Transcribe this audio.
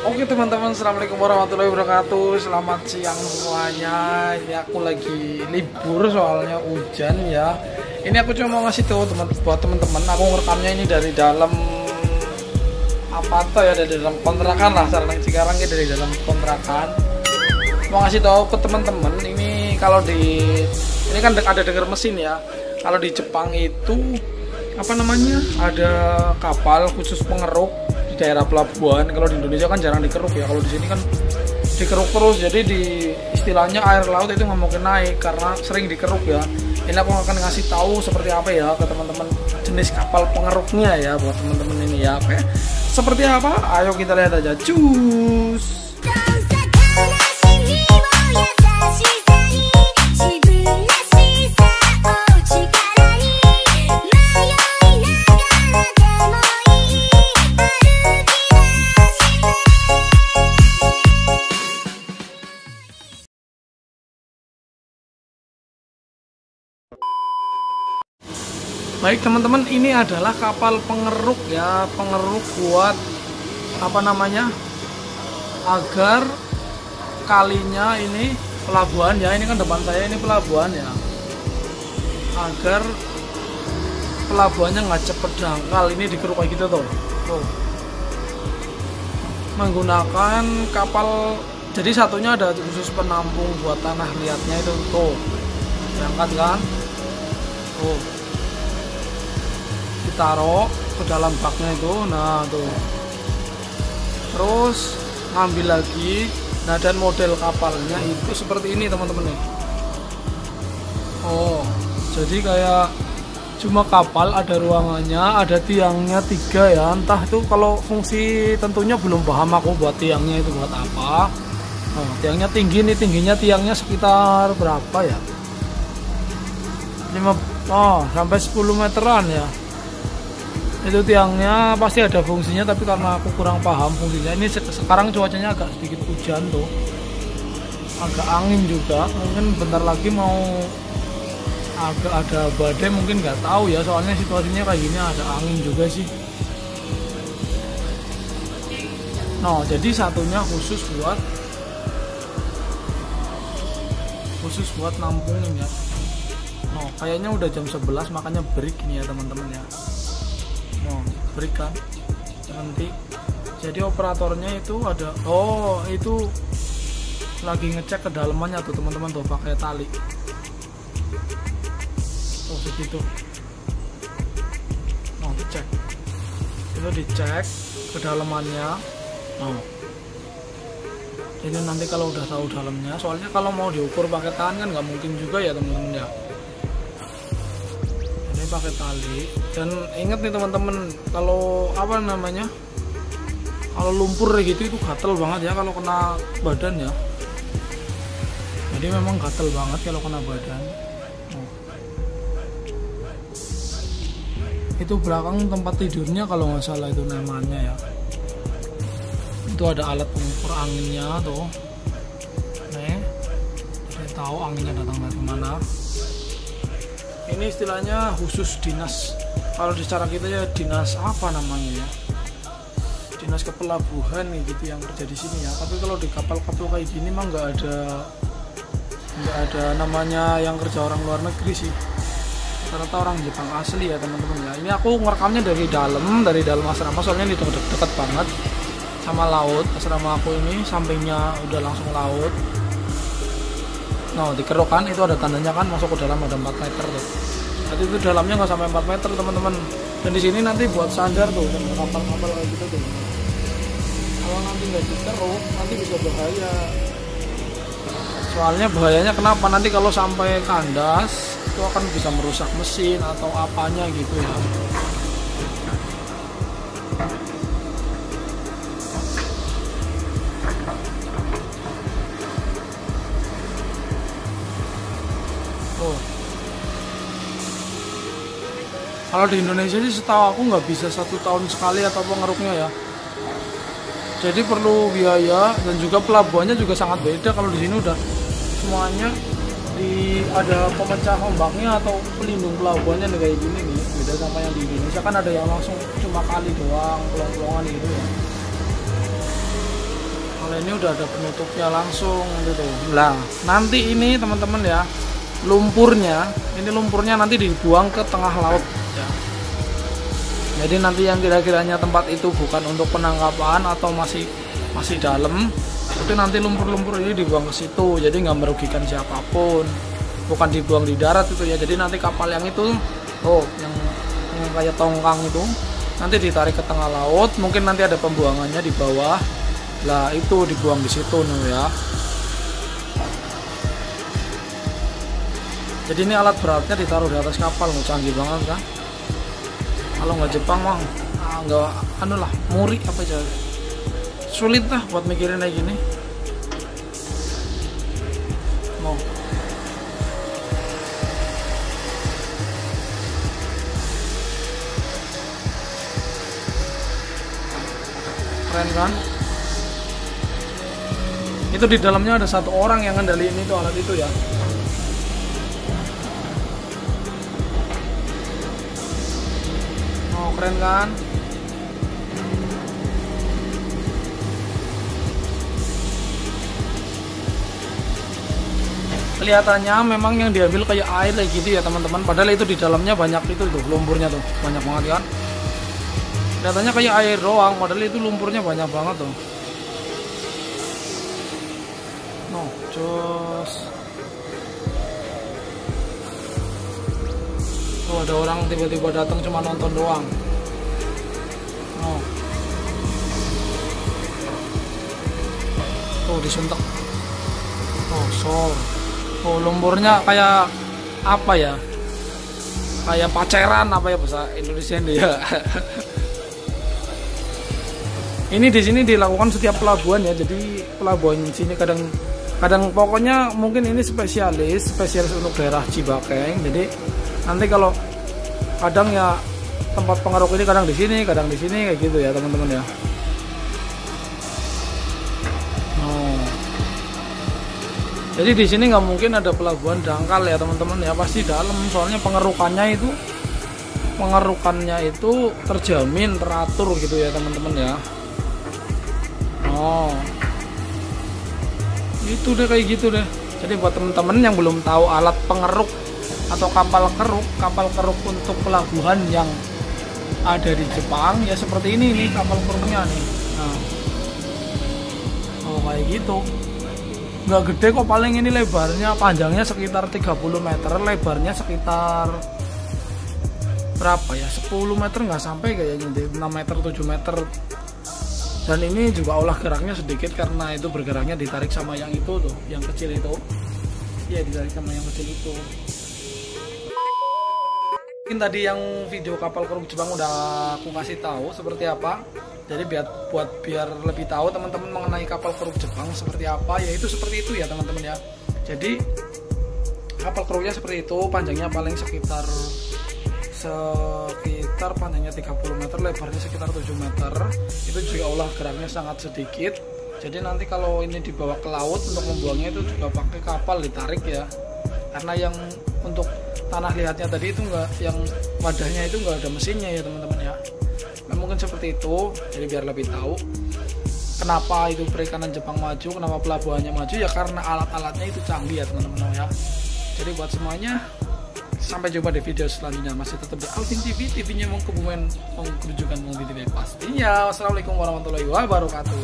Oke teman-teman, assalamualaikum warahmatullahi wabarakatuh. Selamat siang semuanya. Ini aku lagi libur soalnya hujan ya. Ini aku cuma mau ngasih tahu buat teman-teman. Aku ngerekamnya ini dari dalam apa tuh ya, dari dalam kontrakan lah. Sekarang sekarang ini dari dalam kontrakan. Mau ngasih tahu ke teman-teman. Ini kalau ini kan ada dengar mesin ya. Kalau di Jepang itu apa namanya, ada kapal khusus pengeruk daerah pelabuhan. Kalau di Indonesia kan jarang dikeruk ya, kalau di sini kan dikeruk terus, jadi di istilahnya air laut itu nggak mungkin naik karena sering dikeruk ya. Ini aku akan ngasih tahu seperti apa ya ke teman-teman jenis kapal pengeruknya ya, buat teman-teman ini ya. Oke, seperti apa? Ayo kita lihat aja, cus. Baik teman-teman, ini adalah kapal pengeruk ya, pengeruk buat apa namanya, agar kalinya ini pelabuhan ya, ini kan depan saya ini pelabuhan ya, agar pelabuhannya nggak cepet dangkal. Ini dikeruk kayak gitu tuh, menggunakan kapal. Jadi satunya ada khusus penampung buat tanah liatnya itu tuh, diangkat kan, tuh ditaruh ke dalam baknya itu. Nah tuh, terus ngambil lagi. Nah, dan model kapalnya itu seperti ini teman-teman nih. Oh, jadi kayak cuma kapal, ada ruangannya, ada tiangnya 3 ya. Entah itu kalau fungsi, tentunya belum paham aku buat tiangnya itu buat apa. Oh, tiangnya tinggi nih, tingginya tiangnya sekitar berapa ya, 5 sampai 10 meteran ya. Itu tiangnya pasti ada fungsinya, tapi karena aku kurang paham fungsinya. Ini sekarang cuacanya agak sedikit hujan tuh, agak angin juga, mungkin bentar lagi mau agak ada badai, mungkin nggak tahu ya, soalnya situasinya kayak gini, ada angin juga sih. Nah, jadi satunya khusus buat nampungin ya. Nah, kayaknya udah jam 11, makanya break ini ya teman-teman ya. Nah, berikan nanti. Jadi operatornya itu ada, itu lagi ngecek kedalamannya tuh teman-teman tuh, pakai tali tuh segitu. Nah, dicek itu, dicek kedalamannya. Nah, ini nanti kalau udah tahu dalamnya, soalnya kalau mau diukur pakai tangan kan nggak mungkin juga ya teman-teman ya, pakai tali. Dan ingat nih teman-teman, kalau apa namanya, kalau lumpur gitu itu gatel banget ya kalau kena badan ya. Jadi memang gatel banget kalau kena badan. Itu belakang tempat tidurnya kalau nggak salah itu namanya ya. Itu ada alat pengukur anginnya tuh. Nih, saya tahu anginnya datang dari mana. Ini istilahnya khusus dinas, kalau secara kita ya dinas apa namanya ya, dinas kepelabuhan nih gitu yang kerja di sini ya. Tapi kalau di kapal-kapal kayak gini mah nggak ada namanya yang kerja orang luar negeri sih, rata-rata orang Jepang asli ya teman-teman ya. Ini aku ngerekamnya dari dalam asrama, soalnya ini dekat banget sama laut. Asrama aku ini sampingnya udah langsung laut. Nah, dikeruk kan, itu ada tandanya kan, masuk ke dalam ada 4 meter tuh. Jadi itu dalamnya nggak sampai 4 meter teman-teman. Dan di sini nanti buat sandar tuh, dan kapal-kapal kayak gitu tuh. Kalau nanti nggak dikeruk, nanti bisa bahaya. Soalnya bahayanya kenapa? Nanti kalau sampai kandas, itu akan bisa merusak mesin atau apanya gitu ya. Kalau di Indonesia sih setahu aku nggak bisa 1 tahun sekali atau pengeruknya ya. Jadi perlu biaya, dan juga pelabuhannya juga sangat beda. Kalau di sini udah semuanya ada pemecah ombaknya atau pelindung pelabuhannya kayak gini nih. Beda sama yang di Indonesia kan ada yang langsung cuma kali doang, pelong-pelongan gitu ya. ini udah ada penutupnya langsung gitu. Lah nanti ini teman-teman ya, lumpurnya nanti dibuang ke tengah laut ya. Jadi nanti yang kira-kiranya tempat itu bukan untuk penangkapan atau masih dalam, itu nanti lumpur-lumpur ini dibuang ke situ. Jadi nggak merugikan siapapun, bukan dibuang di darat itu ya. Jadi nanti kapal yang itu, yang kayak tongkang itu nanti ditarik ke tengah laut. Mungkin nanti ada pembuangannya di bawah. Lah itu dibuang di situ nih ya. Jadi ini alat beratnya ditaruh di atas kapal, canggih banget kan. Kalau nggak Jepang mah nggak muri apa aja, sulit lah buat mikirin kayak gini. Keren kan? Itu di dalamnya ada satu orang yang ngendaliin itu alat itu ya. Keren kan? Kelihatannya memang yang diambil kayak air kayak gitu ya teman-teman. Padahal itu di dalamnya banyak itu tuh lumpurnya tuh, banyak banget kan? Kelihatannya kayak air doang, padahal itu lumpurnya banyak banget tuh. Jos. Ada orang tiba-tiba datang cuma nonton doang. Disuntek. Lumpurnya kayak apa ya? Kayak paceran apa ya bahasa Indonesia ini ya. Ini di sini dilakukan setiap pelabuhan ya. Jadi pelabuhan sini kadang pokoknya mungkin ini spesialis untuk daerah Cibakeng. Jadi nanti kalau kadang ya tempat pengeruk ini kadang di sini kayak gitu ya teman-teman ya. Jadi di sini nggak mungkin ada pelabuhan dangkal ya teman-teman ya, pasti dalam. Soalnya pengerukannya itu terjamin, teratur gitu ya teman-teman ya. Itu deh kayak gitu deh. Jadi buat teman-teman yang belum tahu alat pengeruk atau kapal keruk untuk pelabuhan yang ada di Jepang ya seperti ini nih kapal keruknya nih. Kayak gitu. Nggak gede kok, paling ini lebarnya, panjangnya sekitar 30 meter, lebarnya sekitar berapa ya, 10 meter nggak sampai kayaknya, 6 meter 7 meter. Dan ini juga olah geraknya sedikit karena itu bergeraknya ditarik sama yang itu tuh, yang kecil itu ya, ditarik sama yang kecil itu. Mungkin tadi yang video kapal keruk Jepang udah aku kasih tahu seperti apa. Jadi biar lebih tahu teman-teman mengenai kapal keruk Jepang seperti apa, yaitu seperti itu ya teman-teman ya. Jadi kapal keruknya seperti itu, panjangnya paling sekitar panjangnya 30 meter, lebarnya sekitar 7 meter. Itu juga olah geraknya sangat sedikit. Jadi nanti kalau ini dibawa ke laut untuk membuangnya itu juga pakai kapal ditarik ya. Karena yang untuk tanah liatnya tadi itu enggak, yang wadahnya itu enggak ada mesinnya ya teman-teman ya. Mungkin seperti itu. Jadi biar lebih tahu kenapa itu perikanan Jepang maju, kenapa pelabuhannya maju ya, karena alat-alatnya itu canggih ya teman-teman ya. Jadi buat semuanya, sampai jumpa di video selanjutnya. Masih tetap di Alvin TV, TV-nya mau kebumen, mau kerujukan, mau di TV pastinya. Wassalamualaikum warahmatullahi wabarakatuh.